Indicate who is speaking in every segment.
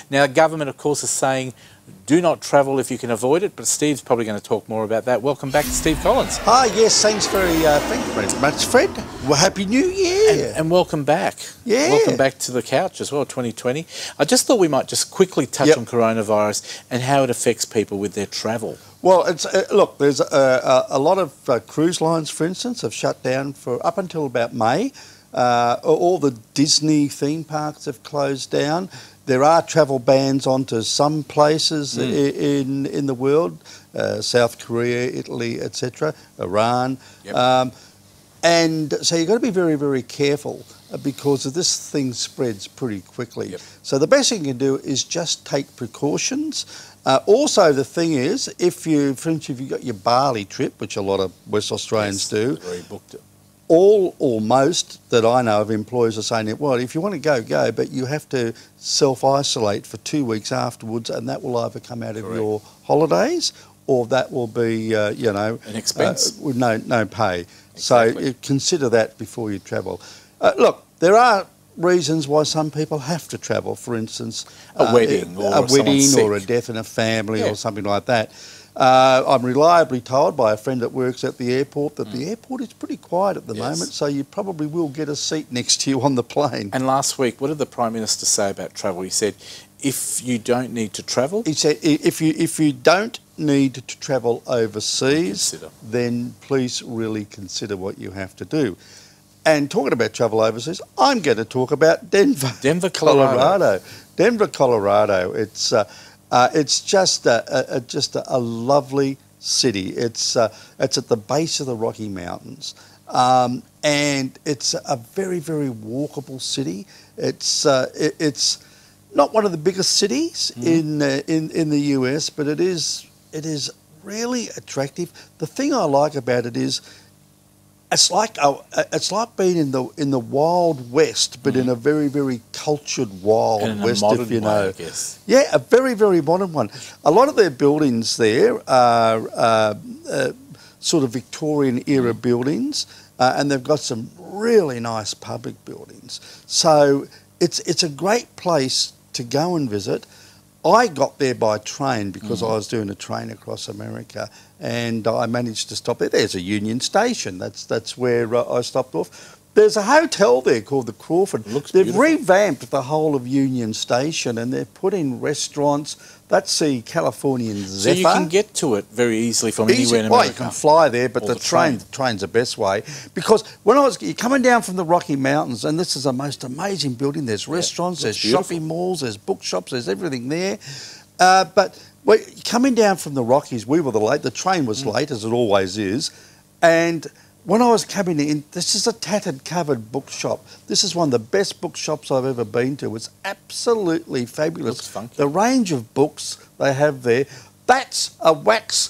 Speaker 1: Now, the government, of course, is saying do not travel if you can avoid it, but Steve's probably going to talk more about that. Welcome back to Steve Collins.
Speaker 2: Hi, yes, thank you very much, Fred. Well, Happy New Year.
Speaker 1: And welcome back.
Speaker 2: Yeah.
Speaker 1: Welcome back to the couch as well, 2020. I just thought we might just quickly touch on coronavirus and how it affects people with their travel.
Speaker 2: Well, it's look, there's a lot of cruise lines, for instance, have shut down for up until about May. All the Disney theme parks have closed down. There are travel bans onto some places in the world, South Korea, Italy, etc., Iran. Yep. And so you've got to be very, very careful because this thing spreads pretty quickly. Yep. So the best thing you can do is just take precautions. Also, the thing is, if you, for instance, if you've got your Bali trip, which a lot of West Australians do,
Speaker 1: booked it.
Speaker 2: All or most that I know of employers are saying, well, if you want to go, go, but you have to self-isolate for 2 weeks afterwards, and that will either come out of your holidays or that will be, you know...
Speaker 1: an expense.
Speaker 2: With no pay.
Speaker 1: Exactly.
Speaker 2: So consider that before you travel. Look, there are reasons why some people have to travel. For instance...
Speaker 1: a wedding
Speaker 2: or a death in a family or something like that. I'm reliably told by a friend that works at the airport that the airport is pretty quiet at the moment, so you probably will get a seat next to you on the plane.
Speaker 1: And last week, what did the Prime Minister say about travel? He said, if you don't need to travel...
Speaker 2: He said, if you don't need to travel overseas, then please really consider what you have to do. And talking about travel overseas, I'm going to talk about Denver.
Speaker 1: Denver, Colorado.
Speaker 2: Denver, Colorado. It's just a lovely city. It's at the base of the Rocky Mountains, and it's a very, very walkable city. It's not one of the biggest cities in the US, but it is really attractive. The thing I like about it is it's like being in the Wild West, but in a very, very cultured Wild West, if you know.
Speaker 1: Way, I guess.
Speaker 2: Yeah, a very, very modern one. A lot of their buildings there are sort of Victorian era buildings, and they've got some really nice public buildings. So it's a great place to go and visit. I got there by train because I was doing a train across America, and I managed to stop there. There's a Union Station. That's where I stopped off. There's a hotel there called the Crawford. They've revamped the whole of Union Station, and they've put in restaurants. That's the Californian Zephyr.
Speaker 1: So you can get to it very easily from anywhere in America.
Speaker 2: Well, you can fly there, but the train's the best way. Because when you're coming down from the Rocky Mountains, and this is the most amazing building. There's restaurants, there's shopping malls, there's bookshops, there's everything there. But coming down from the Rockies, we were the train was late, as it always is, and when I was coming in, this is a tattered covered bookshop. This is one of the best bookshops I've ever been to. It's absolutely fabulous.
Speaker 1: Looks funky.
Speaker 2: The range of books they have there, that's a wax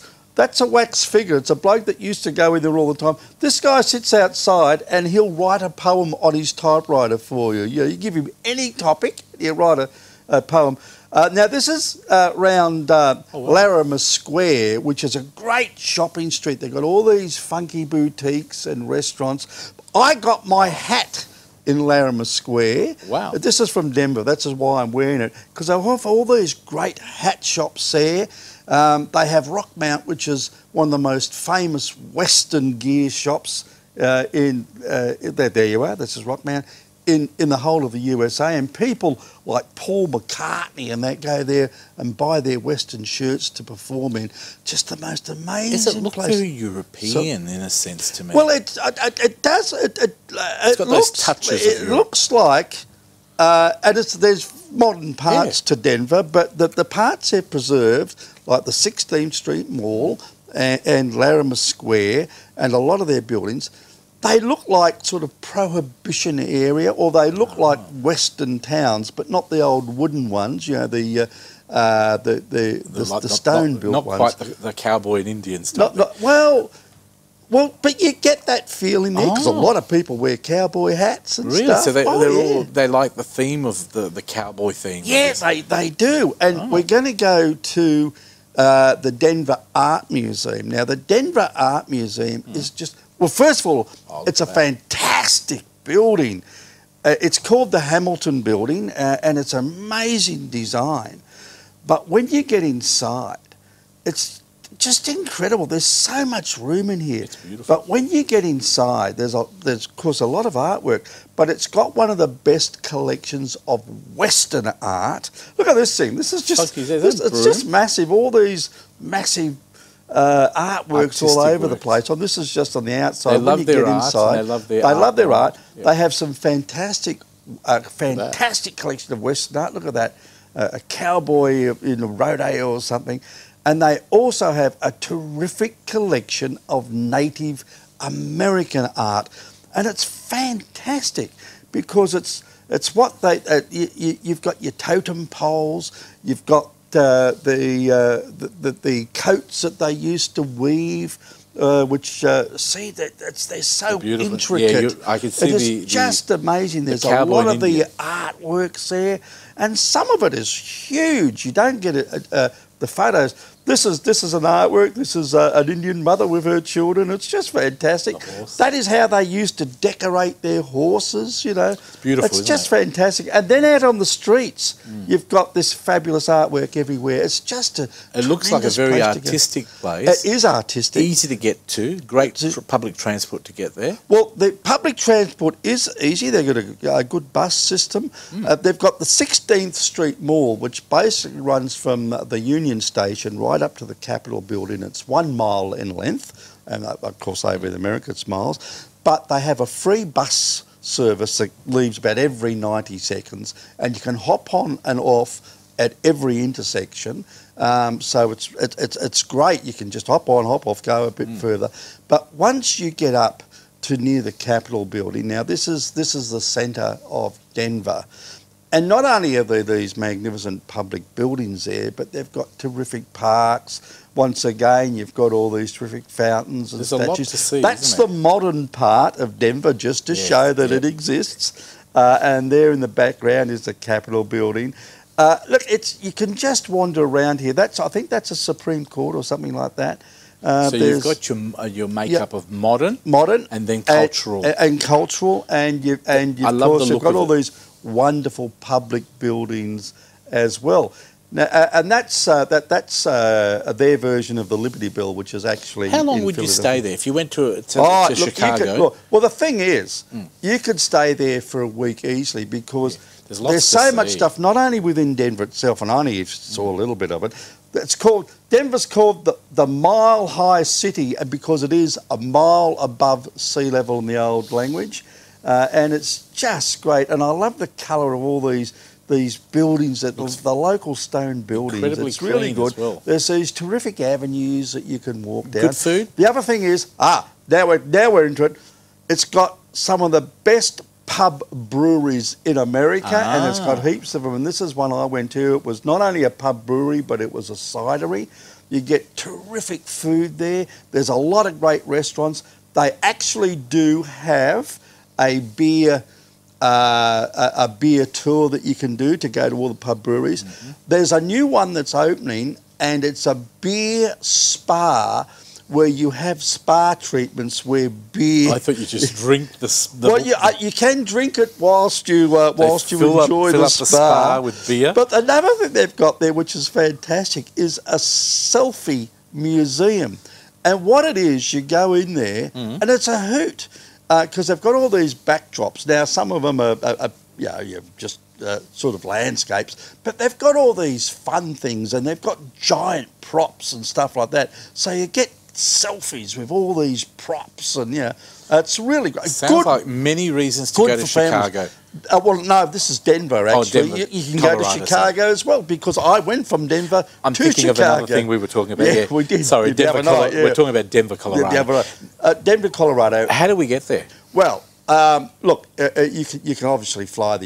Speaker 2: figure. It's a bloke that used to go in there all the time. This guy sits outside and he'll write a poem on his typewriter for you. You give him any topic, he'll write a poem. Now, this is around Larimer Square, which is a great shopping street. They've got all these funky boutiques and restaurants. I got my hat in Larimer Square.
Speaker 1: Wow.
Speaker 2: This is from Denver. That's why I'm wearing it, because they have all these great hat shops there. They have Rockmount, which is one of the most famous Western gear shops there you are. This is Rockmount. In the whole of the USA, and people like Paul McCartney and that go there and buy their Western shirts to perform in. Just the most amazing place.
Speaker 1: Does it look very European in a sense to me?
Speaker 2: Well, it does.
Speaker 1: It's got those touches.
Speaker 2: It looks like, and there's modern parts to Denver, but the parts they've preserved, like the 16th Street Mall and Larimer Square, and a lot of their buildings, they look like sort of prohibition area, or they look like Western towns, but not the old wooden ones. You know, the stone-built ones.
Speaker 1: Not quite the cowboy and Indian stuff.
Speaker 2: Well, but you get that feeling there because a lot of people wear cowboy hats and stuff.
Speaker 1: So they like the theme of the cowboy theme.
Speaker 2: Yeah, they do. And we're going to go to the Denver Art Museum. Now, the Denver Art Museum is just... Well, first of all, it's a fantastic building. It's called the Hamilton Building, and it's an amazing design. But when you get inside, it's just incredible. There's so much room in here.
Speaker 1: It's beautiful.
Speaker 2: But when you get inside, there's of course a lot of artwork, but it's got one of the best collections of Western art. Look at this thing. This is just it's just massive. All these massive artworks all over the place. And this is just on the outside.
Speaker 1: They love their art.
Speaker 2: Inside,
Speaker 1: they love their
Speaker 2: art.
Speaker 1: Yep.
Speaker 2: They have some fantastic collection of Western art. Look at that. A cowboy in a rodeo or something. And they also have a terrific collection of Native American art. And it's fantastic because it's what they... you've got your totem poles, you've got the coats that they used to weave, which see that they're so intricate.
Speaker 1: Yeah, I can see
Speaker 2: it's just amazing. There's a lot of the artworks there, and some of it is huge. You don't get the photos. This is an artwork. This is an Indian mother with her children. It's just fantastic. That is how they used to decorate their horses, you know.
Speaker 1: It's beautiful,
Speaker 2: It's just fantastic. And then out on the streets, you've got this fabulous artwork everywhere. It's just
Speaker 1: It looks like a very artistic place.
Speaker 2: It is artistic.
Speaker 1: Easy to get to. Great public transport to get there.
Speaker 2: Well, the public transport is easy. They've got a good bus system. They've got the 16th Street Mall, which basically runs from the Union Station right up to the Capitol Building. It's 1 mile in length, and of course over in America it's miles, but they have a free bus service that leaves about every 90 seconds, and you can hop on and off at every intersection. So it's great. You can just hop on, hop off, go a bit further. But once you get up to near the Capitol Building, now this is the centre of Denver. And not only are there these magnificent public buildings there, but they've got terrific parks. Once again, you've got all these terrific fountains and statues.
Speaker 1: There's a lot to see,
Speaker 2: That's the modern part of Denver, just to show that it exists. And there in the background is the Capitol Building. Look, you can just wander around here. I think that's a Supreme Court or something like that.
Speaker 1: So you've got your makeup of modern,
Speaker 2: and
Speaker 1: then cultural,
Speaker 2: and you've got all these wonderful public buildings as well. Now, and that's their version of the Liberty Bell, which is actually.
Speaker 1: How long would you stay there if you went to Chicago?
Speaker 2: Well, the thing is, you could stay there for a week easily because there's so much stuff. Not only within Denver itself, and I only saw a little bit of it. Denver's called the Mile High City because it is a mile above sea level in the old language. And it's just great, and I love the colour of all these buildings, the local stone buildings.
Speaker 1: Incredibly
Speaker 2: it's really good.
Speaker 1: Well.
Speaker 2: There's these terrific avenues that you can walk down.
Speaker 1: Good food.
Speaker 2: The other thing is, now we're into it. It's got some of the best pub breweries in America, and it's got heaps of them. And this is one I went to. It was not only a pub brewery, but it was a cidery. You get terrific food there. There's a lot of great restaurants. They actually do have a beer tour that you can do to go to all the pub breweries. There's a new one that's opening, and it's a beer spa where you have spa treatments where beer.
Speaker 1: I thought you just drink the
Speaker 2: well, you can drink it whilst you enjoy the spa
Speaker 1: with beer.
Speaker 2: But another thing they've got there, which is fantastic, is a selfie museum. And what it is, you go in there, and it's a hoot. Because they've got all these backdrops. Now, some of them are just sort of landscapes, but they've got all these fun things, and they've got giant props and stuff like that. So you get selfies with all these props, and it's really great.
Speaker 1: Sounds like many reasons to go to Chicago.
Speaker 2: Well, no, this is Denver, actually.
Speaker 1: Denver.
Speaker 2: You can go to Chicago as well, because I went from Denver to Chicago.
Speaker 1: I'm thinking of another thing we were talking about. Yeah,
Speaker 2: we did.
Speaker 1: Sorry, Denver, Colorado. We're talking about Denver, Colorado.
Speaker 2: Denver, Colorado.
Speaker 1: How do we get there?
Speaker 2: Well, look, you can obviously fly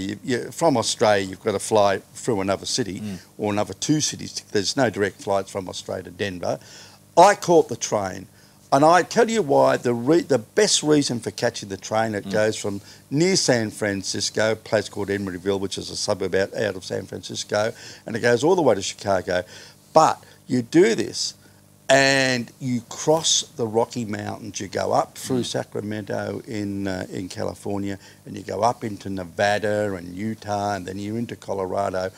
Speaker 2: from Australia. You've got to fly through another city or another 2 cities. There's no direct flights from Australia to Denver. I caught the train. And I tell you why, the best reason for catching the train, it goes from near San Francisco, a place called Emeryville, which is a suburb out of San Francisco, and it goes all the way to Chicago. But you do this, and you cross the Rocky Mountains. You go up through Sacramento in California, and you go up into Nevada and Utah, and then you're into Colorado.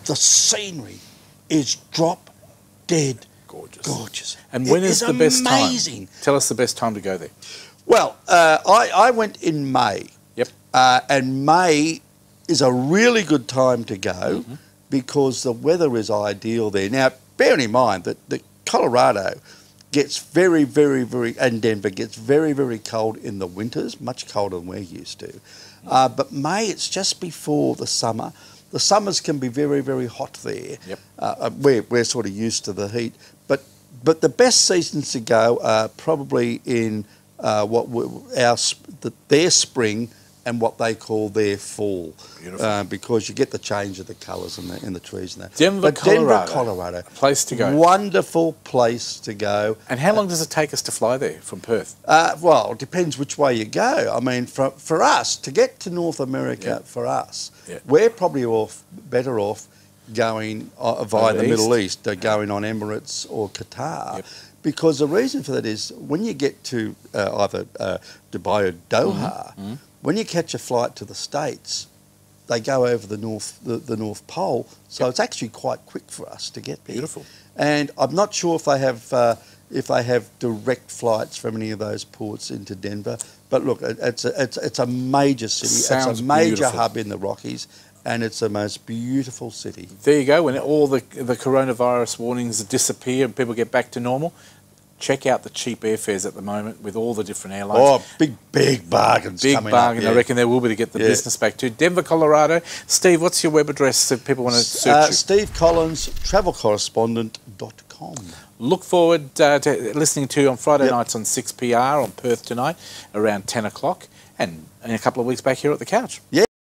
Speaker 2: The scenery is drop dead gorgeous.
Speaker 1: And when is the best time?
Speaker 2: Amazing.
Speaker 1: Tell us the best time to go there.
Speaker 2: Well, I went in May.
Speaker 1: Yep.
Speaker 2: And May is a really good time to go because the weather is ideal there. Now, bearing in mind that Colorado gets very, and Denver gets very, very cold in the winters, much colder than we're used to. But May, it's just before the summer. The summers can be very, very hot there.
Speaker 1: Yep.
Speaker 2: We're sort of used to the heat. But the best seasons to go are probably in their spring and what they call their fall.
Speaker 1: Beautiful.
Speaker 2: Because you get the change of the colours in the trees and that.
Speaker 1: Denver, Colorado. A place to go.
Speaker 2: Wonderful place to go.
Speaker 1: And how long does it take us to fly there from Perth?
Speaker 2: Well, it depends which way you go. I mean, for us, to get to North America, for us, we're probably better off going via the Middle East, going on Emirates or Qatar. Because the reason for that is when you get to either Dubai or Doha, when you catch a flight to the States, they go over the North Pole, so it's actually quite quick for us to get there.
Speaker 1: Beautiful.
Speaker 2: And I'm not sure if they have direct flights from any of those ports into Denver. But look, it's a major city.
Speaker 1: Sounds
Speaker 2: it's a major
Speaker 1: beautiful.
Speaker 2: hub in the Rockies, and it's the most beautiful city.
Speaker 1: There you go. When all the coronavirus warnings disappear and people get back to normal, check out the cheap airfares at the moment with all the different airlines.
Speaker 2: Oh, big bargains coming up.
Speaker 1: Big bargain, I reckon there will be to get the business back to. Denver, Colorado. Steve, what's your web address if people want to search you?
Speaker 2: Steve Collins, travelcorrespondent.com.
Speaker 1: Look forward to listening to you on Friday nights on 6PR on Perth Tonight around 10 o'clock and in a couple of weeks back here at the couch.
Speaker 2: Yeah.